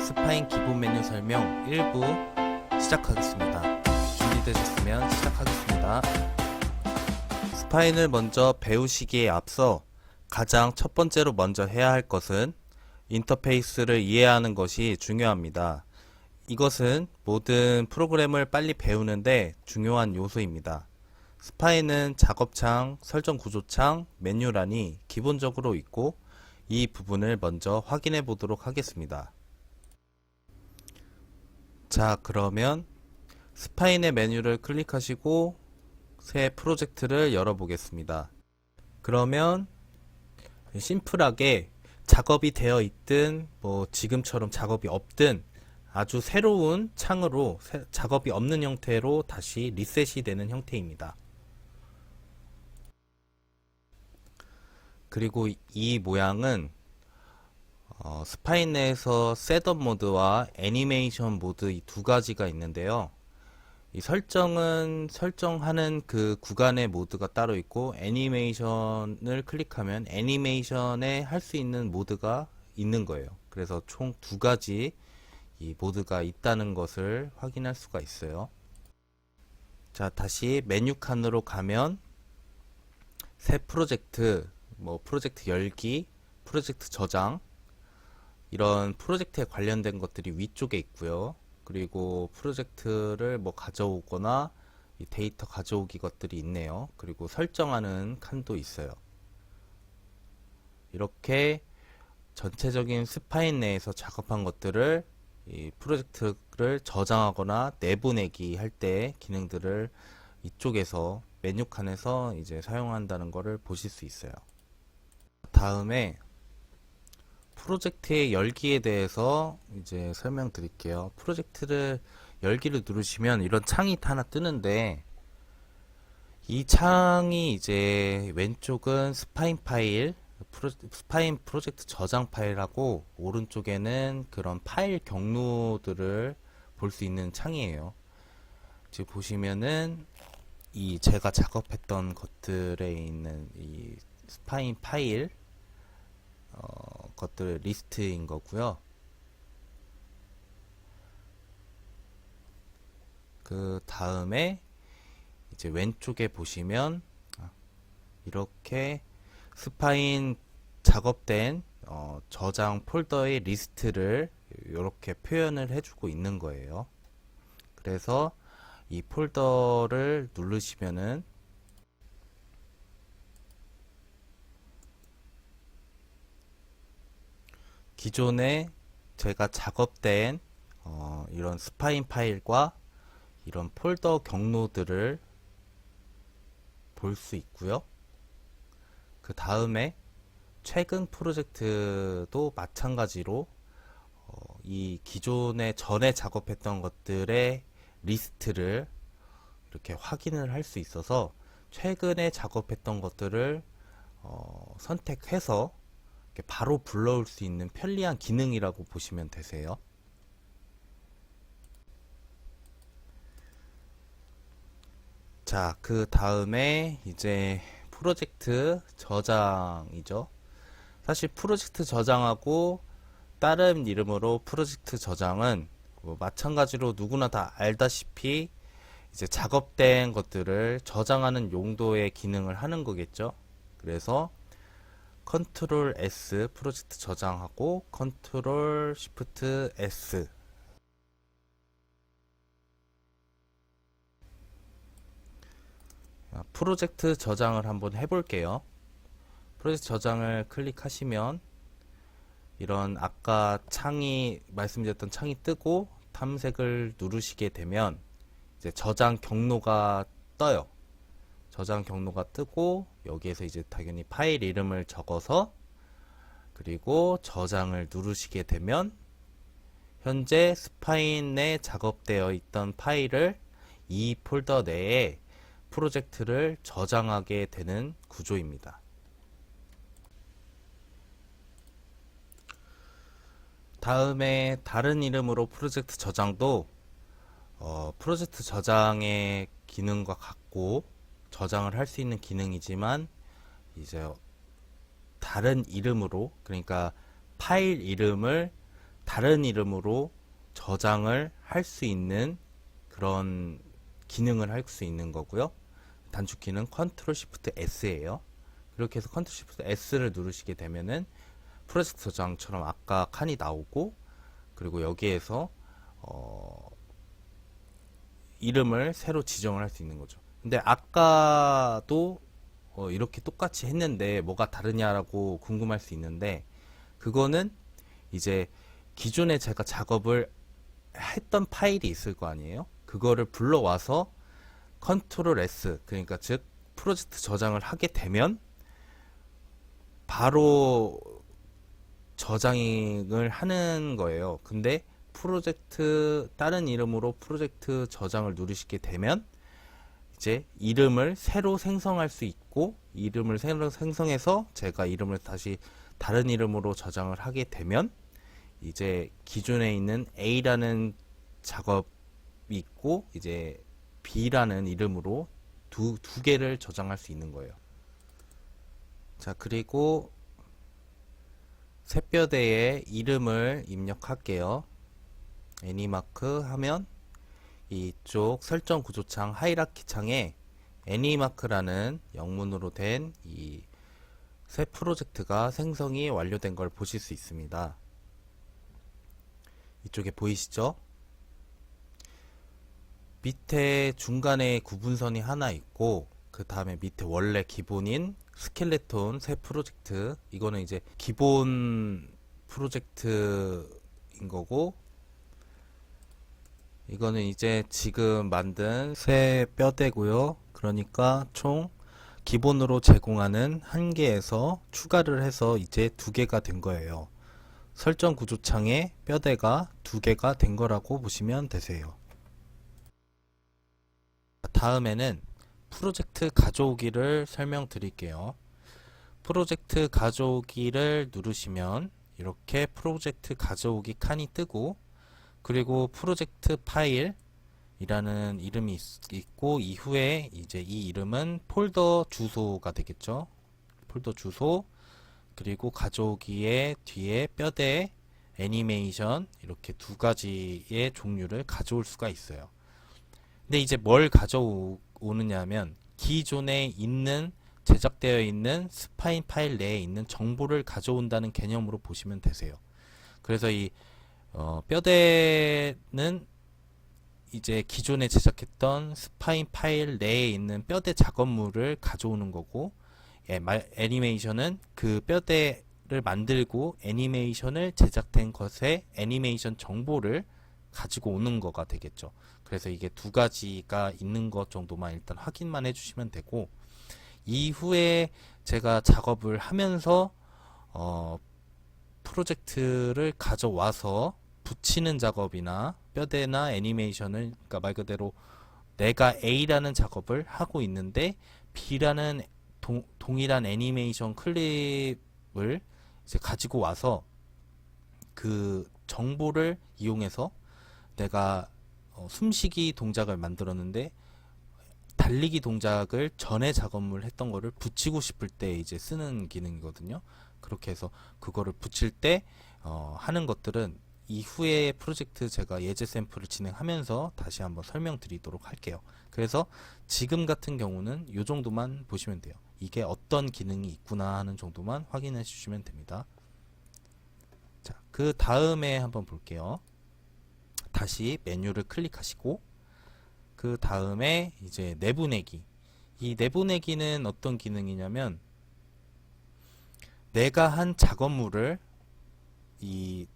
스파인 기본 메뉴 설명 1부 시작하겠습니다. 준비되셨으면 시작하겠습니다. 스파인을 먼저 배우시기에 앞서 가장 첫 번째로 먼저 해야 할 것은 인터페이스를 이해하는 것이 중요합니다. 이것은 모든 프로그램을 빨리 배우는데 중요한 요소입니다. 스파인은 작업창, 설정 구조창, 메뉴란이 기본적으로 있고 이 부분을 먼저 확인해 보도록 하겠습니다. 자, 그러면 스파인의 메뉴를 클릭하시고 새 프로젝트를 열어보겠습니다. 그러면 심플하게 작업이 되어 있든 지금처럼 작업이 없든 아주 새로운 창으로 작업이 없는 형태로 다시 리셋이 되는 형태입니다. 그리고 이 모양은 스파인 내에서 셋업 모드와 애니메이션 모드 이 두 가지가 있는데요. 이 설정하는 그 구간의 모드가 따로 있고 애니메이션을 클릭하면 애니메이션에 할 수 있는 모드가 있는 거예요. 그래서 총 두 가지 이 모드가 있다는 것을 확인할 수가 있어요. 자, 다시 메뉴 칸으로 가면 새 프로젝트, 프로젝트 열기, 프로젝트 저장 이런 프로젝트에 관련된 것들이 위쪽에 있고요. 그리고 프로젝트를 가져오거나 이 데이터 가져오기 것들이 있네요. 그리고 설정하는 칸도 있어요. 이렇게 전체적인 스파인 내에서 작업한 것들을 이 프로젝트를 저장하거나 내보내기 할 때 기능들을 이쪽에서 메뉴 칸에서 이제 사용한다는 것을 보실 수 있어요. 다음에 프로젝트의 열기에 대해서 이제 설명드릴게요. 프로젝트를 열기를 누르시면 이런 창이 하나 뜨는데 이 창이 이제 왼쪽은 스파인 파일, 스파인 프로젝트 저장 파일하고 오른쪽에는 그런 파일 경로들을 볼 수 있는 창이에요. 지금 보시면은 이 제가 작업했던 것들에 있는 이 스파인 파일 것들 리스트인 거고요. 그 다음에 이제 왼쪽에 보시면 이렇게 스파인 작업된 저장 폴더의 리스트를 이렇게 표현을 해주고 있는 거예요. 그래서 이 폴더를 누르시면은 기존에 제가 작업된 이런 스파인 파일과 이런 폴더 경로들을 볼 수 있고요. 그 다음에 최근 프로젝트도 마찬가지로 이 기존에 전에 작업했던 것들의 리스트를 이렇게 확인을 할 수 있어서 최근에 작업했던 것들을 선택해서 바로 불러올 수 있는 편리한 기능이라고 보시면 되세요. 자, 그 다음에 이제 프로젝트 저장이죠. 사실 프로젝트 저장하고 다른 이름으로 프로젝트 저장은 마찬가지로 누구나 다 알다시피 이제 작업된 것들을 저장하는 용도의 기능을 하는 거겠죠. 그래서 컨트롤 S 프로젝트 저장하고 컨트롤 시프트 S 프로젝트 저장을 한번 해볼게요. 프로젝트 저장을 클릭하시면 이런 아까 말씀드렸던 창이 뜨고 탐색을 누르시게 되면 이제 저장 경로가 떠요. 저장 경로가 뜨고 여기에서 이제 당연히 파일 이름을 적어서 그리고 저장을 누르시게 되면 현재 스파인에 작업되어 있던 파일을 이 폴더 내에 프로젝트를 저장하게 되는 구조입니다. 다음에 다른 이름으로 프로젝트 저장도 프로젝트 저장의 기능과 같고 저장을 할 수 있는 기능이지만 이제 다른 이름으로, 그러니까 파일 이름을 다른 이름으로 저장을 할 수 있는 그런 기능을 할 수 있는 거고요. 단축키는 컨트롤 시프트 S예요. 이렇게 해서 컨트롤 시프트 S를 누르시게 되면은 프로젝트 저장처럼 아까 칸이 나오고, 그리고 여기에서 이름을 새로 지정을 할 수 있는 거죠. 근데 아까도 이렇게 똑같이 했는데 뭐가 다르냐라고 궁금할 수 있는데, 그거는 이제 기존에 제가 작업을 했던 파일이 있을 거 아니에요. 그거를 불러와서 컨트롤 S, 그러니까 즉 프로젝트 저장을 하게 되면 바로 저장을 하는 거예요. 근데 다른 이름으로 프로젝트 저장을 누르시게 되면 이제 이름을 새로 생성할 수 있고, 이름을 새로 생성해서 제가 이름을 다시 다른 이름으로 저장을 하게 되면 이제 기존에 있는 A라는 작업이 있고, 이제 B라는 이름으로 두 개를 저장할 수 있는 거예요. 자, 그리고 새뼈대에 이름을 입력할게요. 애니마크 하면 이쪽 설정 구조창 하이라키 창에 애니마크라는 영문으로 된 이 새 프로젝트가 생성이 완료된 걸 보실 수 있습니다. 이쪽에 보이시죠? 밑에 중간에 구분선이 하나 있고, 그 다음에 밑에 원래 기본인 스켈레톤 새 프로젝트, 이거는 이제 기본 프로젝트인 거고, 이거는 이제 지금 만든 새 뼈대고요. 그러니까 총 기본으로 제공하는 1개에서 추가를 해서 이제 2개가 된 거예요. 설정 구조창에 뼈대가 2개가 된 거라고 보시면 되세요. 다음에는 프로젝트 가져오기를 설명드릴게요. 프로젝트 가져오기를 누르시면 이렇게 프로젝트 가져오기 칸이 뜨고, 그리고 프로젝트 파일이라는 이름이 있고, 이후에 이제 이 이름은 폴더 주소가 되겠죠. 폴더 주소, 그리고 가져오기의 뒤에 뼈대, 애니메이션, 이렇게 2가지의 종류를 가져올 수가 있어요. 근데 이제 뭘 가져오느냐 하면 기존에 있는 제작되어 있는 스파인 파일 내에 있는 정보를 가져온다는 개념으로 보시면 되세요. 그래서 이 뼈대는 이제 기존에 제작했던 스파인 파일 내에 있는 뼈대 작업물을 가져오는 거고, 애니메이션은 그 뼈대를 만들고 애니메이션을 제작된 것의 애니메이션 정보를 가지고 오는 거가 되겠죠. 그래서 이게 2가지가 있는 것 정도만 일단 확인만 해주시면 되고, 이후에 제가 작업을 하면서 프로젝트를 가져와서 붙이는 작업이나 뼈대나 애니메이션을, 그러니까 말 그대로 내가 A라는 작업을 하고 있는데 B라는 동일한 애니메이션 클립을 이제 가지고 와서 그 정보를 이용해서 내가 숨쉬기 동작을 만들었는데 달리기 동작을 전에 작업을 했던 거를 붙이고 싶을 때 이제 쓰는 기능이거든요. 그렇게 해서 그거를 붙일 때 하는 것들은 이후에 프로젝트 제가 예제 샘플을 진행하면서 다시 한번 설명드리도록 할게요. 그래서 지금 같은 경우는 이 정도만 보시면 돼요. 이게 어떤 기능이 있구나 하는 정도만 확인해 주시면 됩니다. 자, 그 다음에 한번 볼게요. 다시 메뉴를 클릭하시고, 그 다음에 이제 내보내기. 이 내보내기는 어떤 기능이냐면, 내가 한 작업물을 이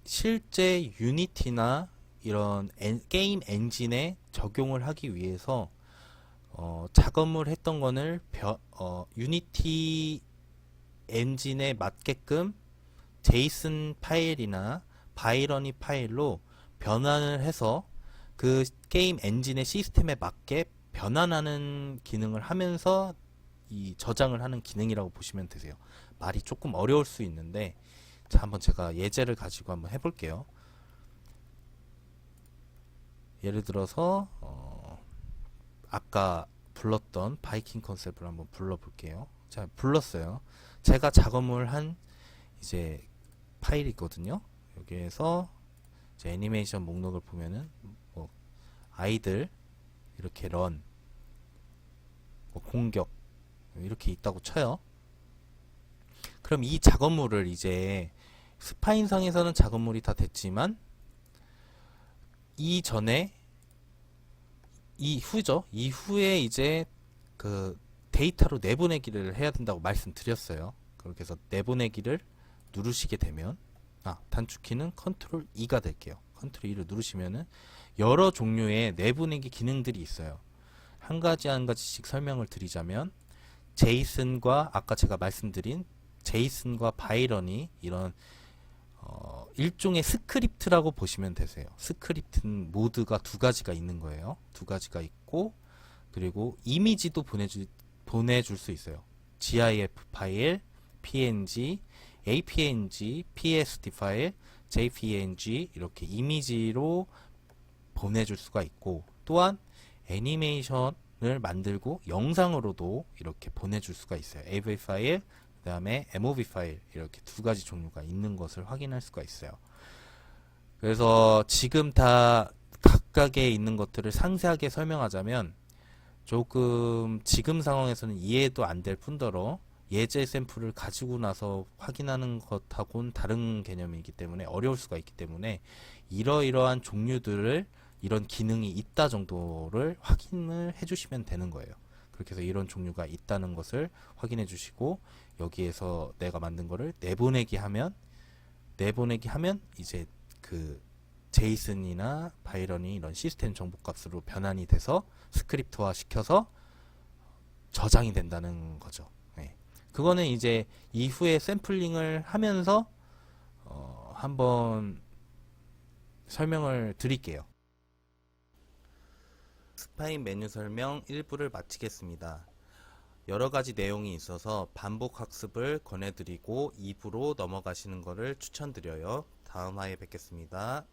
실제 유니티나 이런 게임 엔진에 적용을 하기 위해서 작업물 했던 거를 유니티 엔진에 맞게끔 제이슨 파일이나 바이너리 파일로 변환을 해서 그 게임 엔진의 시스템에 맞게 변환하는 기능을 하면서 이 저장을 하는 기능이라고 보시면 되세요. 말이 조금 어려울 수 있는데, 자, 한번 제가 예제를 가지고 한번 해볼게요. 예를 들어서 아까 불렀던 바이킹 컨셉을 한번 불러볼게요. 자, 불렀어요. 제가 작업을 한 이제 파일이거든요. 여기에서 이제 애니메이션 목록을 보면은 뭐 아이들 이렇게 런, 뭐 공격 이렇게 있다고 쳐요. 그럼 이 작업물을 이제 스파인상에서는 작업물이 다 됐지만 이전에 이후죠. 이후에 이제 그 데이터로 내보내기를 해야 된다고 말씀드렸어요. 그렇게 해서 내보내기를 누르시게 되면 단축키는 컨트롤 E가 될게요. 컨트롤 E를 누르시면은 여러 종류의 내보내기 기능들이 있어요. 한 가지씩 설명을 드리자면 제이슨과 아까 제가 말씀드린 제이슨과 바이런이 이런 일종의 스크립트라고 보시면 되세요. 스크립트 모드가 두 가지가 있는 거예요. 두 가지가 있고 그리고 이미지도 보내줄 수 있어요. GIF 파일, PNG, APNG, PSD 파일, JPNG 이렇게 이미지로 보내줄 수가 있고 또한 애니메이션을 만들고 영상으로도 이렇게 보내줄 수가 있어요. AV 파일, 그 다음에 MOV 파일 이렇게 두 가지 종류가 있는 것을 확인할 수가 있어요. 그래서 지금 다 각각에 있는 것들을 상세하게 설명하자면 조금 지금 상황에서는 이해도 안 될 뿐더러 예제 샘플을 가지고 나서 확인하는 것하고는 다른 개념이기 때문에 어려울 수가 있기 때문에 이러이러한 종류들을 이런 기능이 있다 정도를 확인을 해주시면 되는 거예요. 그렇게 해서 이런 종류가 있다는 것을 확인해 주시고 여기에서 내가 만든 거를 내보내기 하면 이제 그 제이슨이나 바이런이 이런 시스템 정보값으로 변환이 돼서 스크립트화 시켜서 저장이 된다는 거죠. 네. 그거는 이제 이후에 샘플링을 하면서 한번 설명을 드릴게요. 스파인 메뉴 설명 1부를 마치겠습니다. 여러가지 내용이 있어서 반복 학습을 권해드리고 2부로 넘어가시는 것을 추천드려요. 다음 화에 뵙겠습니다.